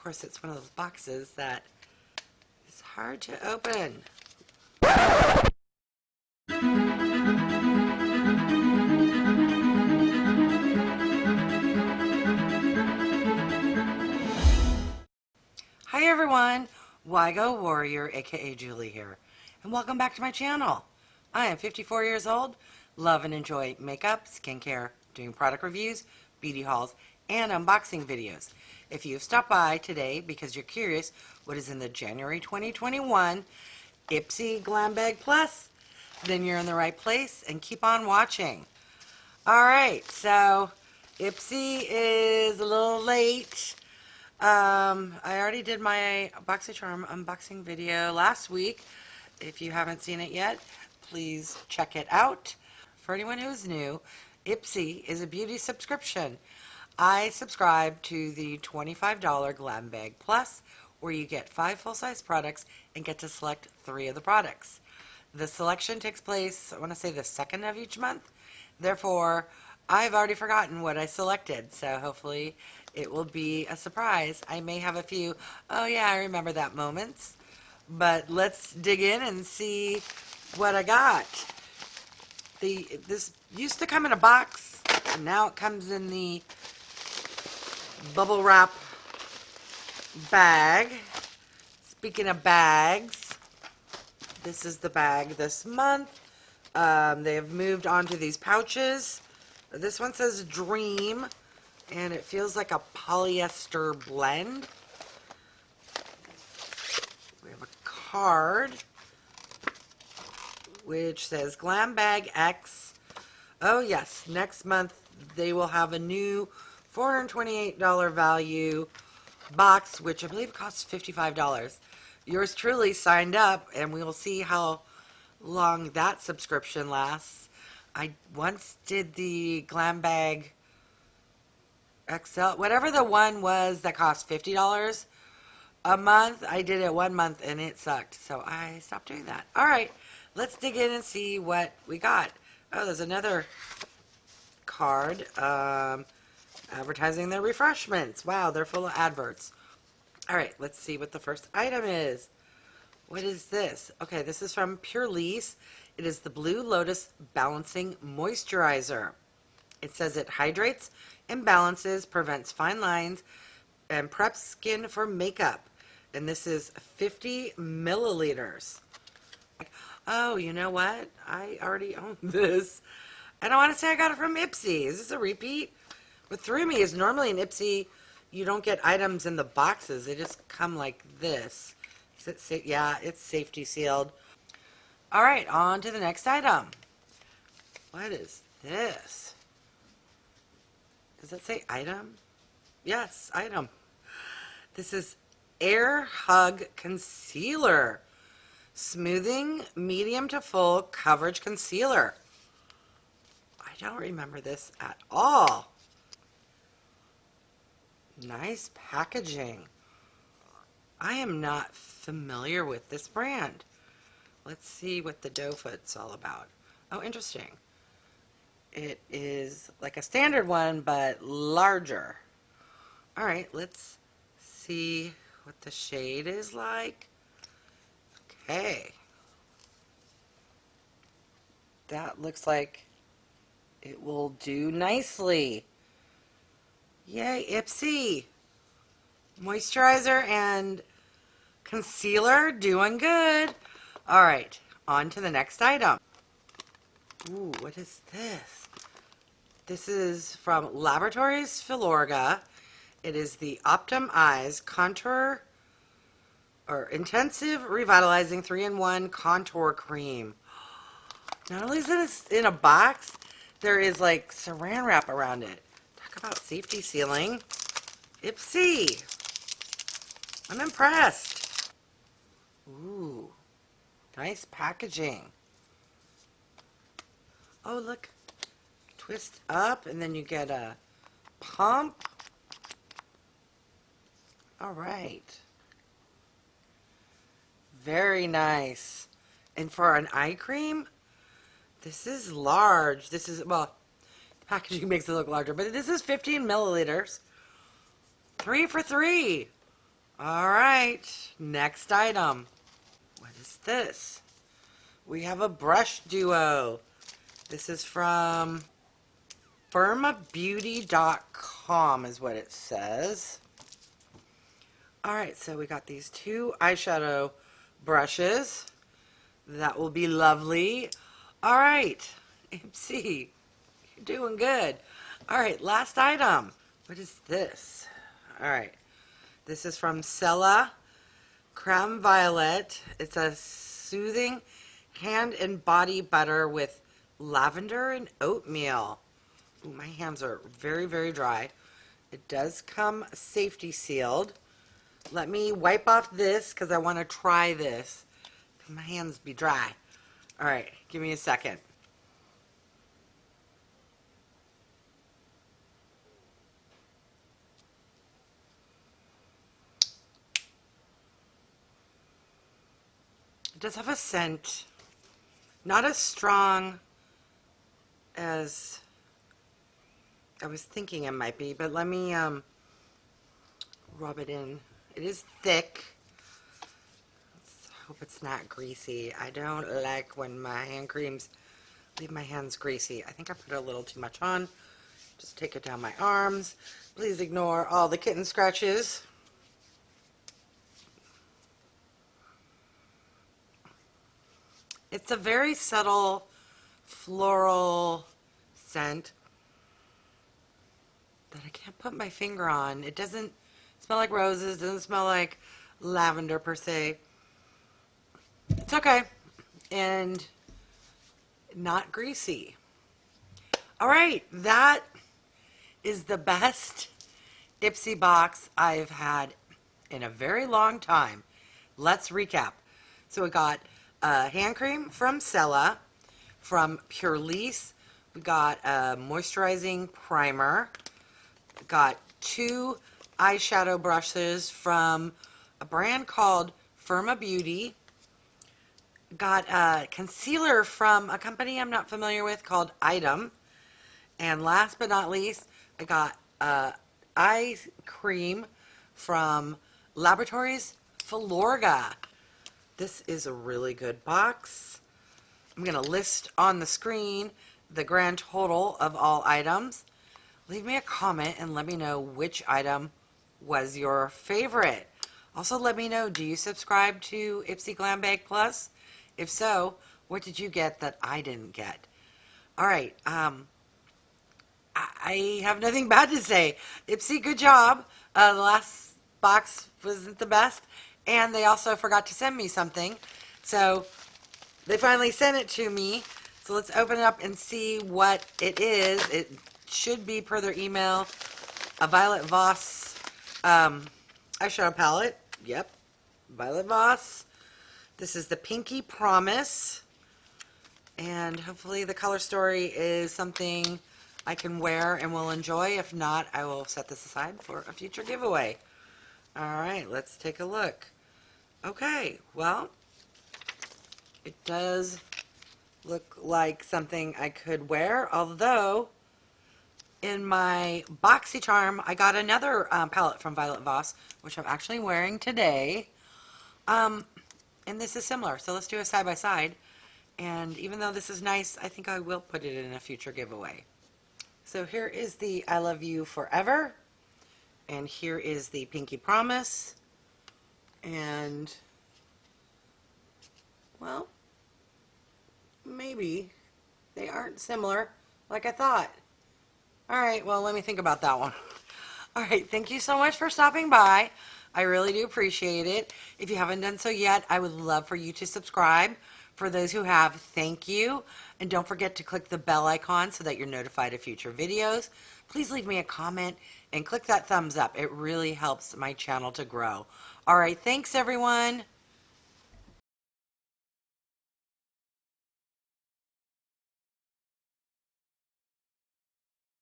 Of course, it's one of those boxes that is hard to open. Hi everyone, Wygo Warrior aka Julie here, and welcome back to my channel. I am 54 years old, love and enjoy makeup, skincare, doing product reviews, beauty hauls, and unboxing videos. If you've stopped by today because you're curious what is in the January 2021 Ipsy Glam Bag Plus, then you're in the right place and keep on watching. Alright, so Ipsy is a little late. I already did my BoxyCharm unboxing video last week. If you haven't seen it yet, please check it out. For anyone who's new, Ipsy is a beauty subscription. I subscribe to the $25 Glam Bag Plus, where you get 5 full-size products and get to select 3 of the products. The selection takes place, I want to say, the second of each month. Therefore, I've already forgotten what I selected, so hopefully it will be a surprise. I may have a few, oh yeah, I remember that moments. But let's dig in and see what I got. This used to come in a box, and now it comes in the bubble wrap bag. Speaking of bags, this is the bag this month. They have moved on to these pouches. This one says Dream, and it feels like a polyester blend. We have a card which says Glam Bag X. Oh yes, next month they will have a new $428 value box, which I believe costs $55. Yours truly signed up, and we will see how long that subscription lasts. I once did the Glam Bag XL, whatever the one was that cost $50 a month. I did it 1 month and it sucked, so I stopped doing that. All right, let's dig in and see what we got. Oh, there's another card. Advertising their refreshments. Wow, they're full of adverts. All right, let's see what the first item is. What is this? Okay, this is from Purelease. It is the Blue Lotus Balancing Moisturizer. It says it hydrates and balances, prevents fine lines, and preps skin for makeup. And this is 50 milliliters. Oh, you know what? I already own this. And I want to say I got it from Ipsy. Is this a repeat? What threw me is normally in Ipsy, you don't get items in the boxes. They just come like this. Is it yeah, it's safety sealed. All right, on to the next item. What is this? Does that say item? Yes, item. This is Air Hug Concealer. Smoothing medium to full coverage concealer. I don't remember this at all. Nice packaging. I am not familiar with this brand. Let's see what the doe foot's all about. Oh, interesting. It is like a standard one, but larger. All right, let's see what the shade is like. Okay. That looks like it will do nicely. Yay, Ipsy. Moisturizer and concealer doing good. All right, on to the next item. Ooh, what is this? This is from LABORATOIRES FILORGA. It is the Optim-Eyes Contour or Intensive Revitalizing 3-in-1 Contour Cream. Not only is it in a box, there is like saran wrap around it. Talk about safety sealing. Ipsy. I'm impressed. Ooh, nice packaging. Oh, look. Twist up and then you get a pump. All right. Very nice. And for an eye cream, this is large. This is, well, the packaging makes it look larger, but this is 15 milliliters. 3 for $3. All right, next item. What is this? We have a brush duo. This is from FIRMAbeauty.com is what it says. All right, so we got these two eyeshadow brushes. That will be lovely. All right, Ipsy, you're doing good. All right, last item. What is this? All right, this is from CÉLA Crème Violette. It's a soothing hand and body butter with lavender and oatmeal. Ooh, my hands are very, very dry. It does come safety sealed. Let me wipe off this because I want to try this. My hands be dry. All right, give me a second. It does have a scent. Not as strong as I was thinking it might be, but let me rub it in. It is thick. Let's hope it's not greasy. I don't like when my hand creams leave my hands greasy. I think I put a little too much on. Just take it down my arms. Please ignore all the kitten scratches. It's a very subtle floral scent that I can't put my finger on. It doesn't smell like roses, doesn't smell like lavender per se. It's okay. And not greasy. All right, that is the best Ipsy box I've had in a very long time. Let's recap. So we got a hand cream from CÉLA, from Purelease. We got a moisturizing primer. We got two eyeshadow brushes from a brand called FIRMA Beauty. Got a concealer from a company I'm not familiar with called Item. And last but not least, I got eye cream from LABORATOIRES FILORGA. This is a really good box. I'm going to list on the screen the grand total of all items. Leave me a comment and let me know which item was your favorite. Also, let me know, do you subscribe to Ipsy Glam Bag Plus? If so, what did you get that I didn't get? All right, I have nothing bad to say. Ipsy, good job. The last box wasn't the best, and they also forgot to send me something. So they finally sent it to me. So let's open it up and see what it is. It should be, per their email, a Violet Voss eyeshadow palette. Yep, Violet Voss. This is the Pinky Promise. And hopefully the color story is something I can wear and will enjoy. If not, I will set this aside for a future giveaway. All right, let's take a look. Okay, well, it does look like something I could wear, although in my BoxyCharm, I got another palette from Violet Voss, which I'm actually wearing today. And this is similar, so let's do a side-by-side. And even though this is nice, I think I will put it in a future giveaway. So here is the I Love You Forever. And here is the Pinky Promise. And, well, maybe they aren't similar like I thought. All right, well, let me think about that one. All right, thank you so much for stopping by. I really do appreciate it. If you haven't done so yet, I would love for you to subscribe. For those who have, thank you. And don't forget to click the bell icon so that you're notified of future videos. Please leave me a comment and click that thumbs up. It really helps my channel to grow. All right, thanks everyone.